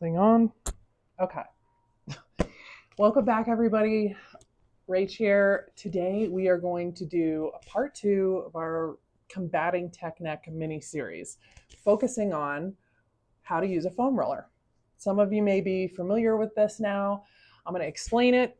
Thing on. Okay. Welcome back, everybody. Rach here. Today we are going to do a part 2 of our Combating Tech Neck mini series, focusing on how to use a foam roller. Some of you may be familiar with this now. I'm going to explain it,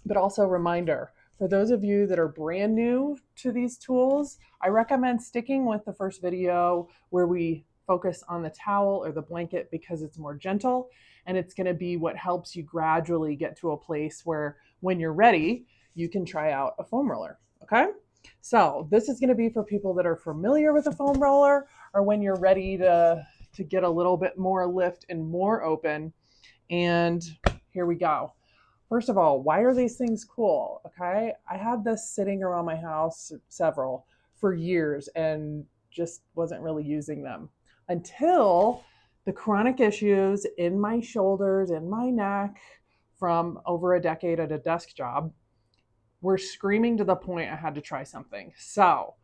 but also a reminder for those of you that are brand new to these tools, I recommend sticking with the first video where we focus on the towel or the blanket because it's more gentle and it's going to be what helps you gradually get to a place where when you're ready, you can try out a foam roller. Okay? So this is going to be for people that are familiar with a foam roller or when you're ready to get a little bit more lift and more open. And here we go. First of all, why are these things cool? Okay. I had this sitting around my house, several, for years and just wasn't really using them until the chronic issues in my shoulders, in my neck from over a decade at a desk job were screaming to the point I had to try something. So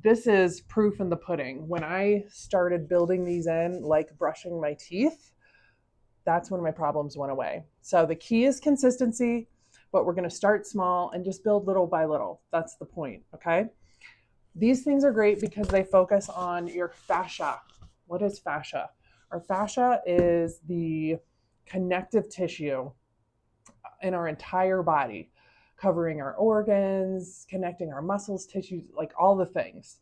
this is proof in the pudding. When I started building these in, like brushing my teeth, that's when my problems went away. So the key is consistency, but we're going to start small and just build little by little. That's the point, okay? These things are great because they focus on your fascia. What is fascia? Our fascia is the connective tissue in our entire body, covering our organs, connecting our muscles, tissues, like all the things.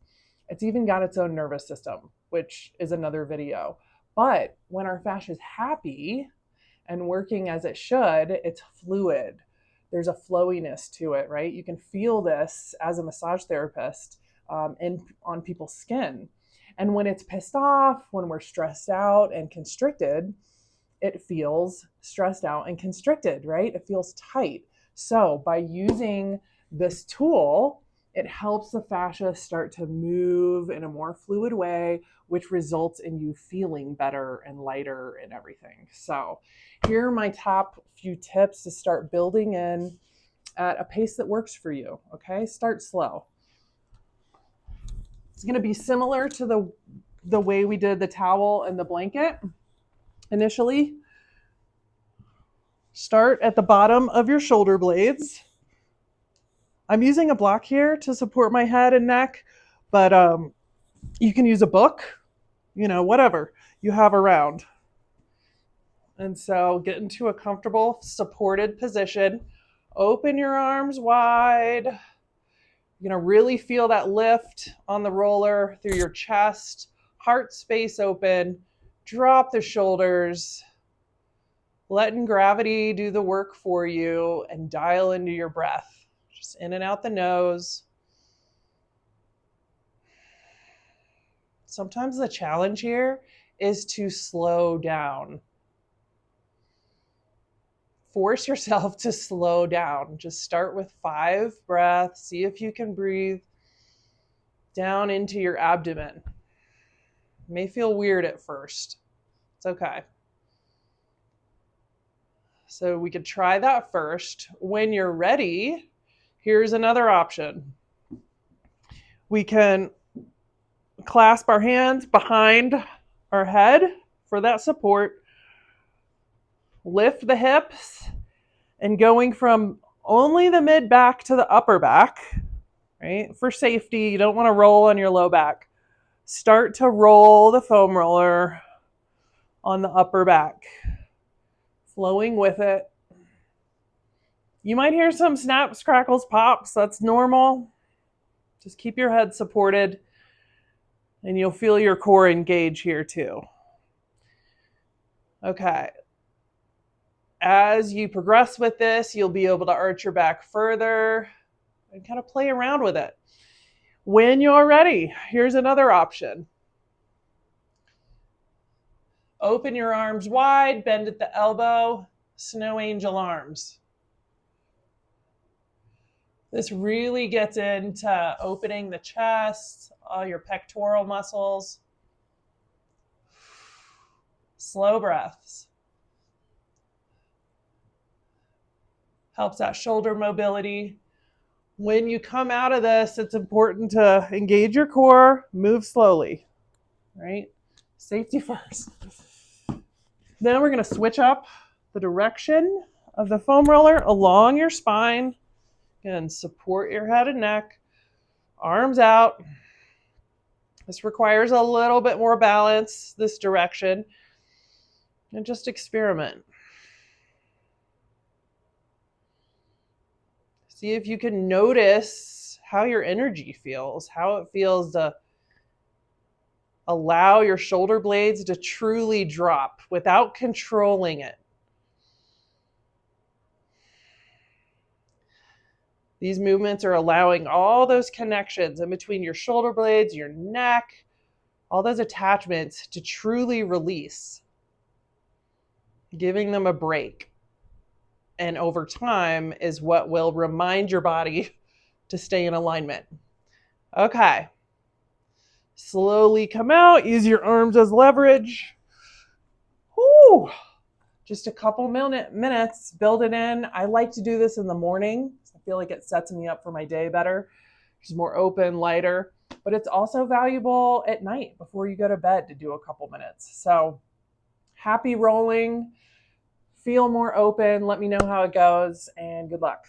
It's even got its own nervous system, which is another video. But when our fascia is happy and working as it should, it's fluid. There's a flowiness to it, right? You can feel this as a massage therapist on people's skin. And when it's pissed off, when we're stressed out and constricted, it feels stressed out and constricted, right? It feels tight. So by using this tool, it helps the fascia start to move in a more fluid way, which results in you feeling better and lighter and everything. So here are my top few tips to start building in at a pace that works for you. Okay, start slow. It's going to be similar to the way we did the towel and the blanket initially. Start at the bottom of your shoulder blades. I'm using a block here to support my head and neck, but you can use a book, whatever you have around. And so get into a comfortable, supported position. Open your arms wide. You're going to really feel that lift on the roller through your chest, heart space open. Drop the shoulders. Letting gravity do the work for you and dial into your breath. Just in and out the nose. Sometimes the challenge here is to slow down. Force yourself to slow down. Just start with 5 breaths. See if you can breathe down into your abdomen. It may feel weird at first. It's okay. So we could try that first. When you're ready, here's another option. We can clasp our hands behind our head for that support. Lift the hips and going from only the mid back to the upper back, right? For safety, you don't want to roll on your low back. Start to roll the foam roller on the upper back, flowing with it. You might hear some snaps, crackles, pops. That's normal. Just keep your head supported and you'll feel your core engage here too. Okay. As you progress with this, you'll be able to arch your back further and kind of play around with it. When you're ready, here's another option. Open your arms wide, bend at the elbow, snow angel arms. This really gets into opening the chest, all your pectoral muscles. Slow breaths. Helps that shoulder mobility. When you come out of this, it's important to engage your core, move slowly, right? Safety first. Then we're going to switch up the direction of the foam roller along your spine. Again, support your head and neck, arms out. This requires a little bit more balance, this direction, and just experiment. See if you can notice how your energy feels, how it feels to allow your shoulder blades to truly drop without controlling it. These movements are allowing all those connections in between your shoulder blades, your neck, all those attachments to truly release, giving them a break. And over time is what will remind your body to stay in alignment. Okay. Slowly come out. Use your arms as leverage. Whew. Just a couple minutes. Build it in. I like to do this in the morning. I feel like it sets me up for my day better. It's more open, lighter. But it's also valuable at night before you go to bed to do a couple minutes. So happy rolling. Feel more open. Let me know how it goes, and good luck.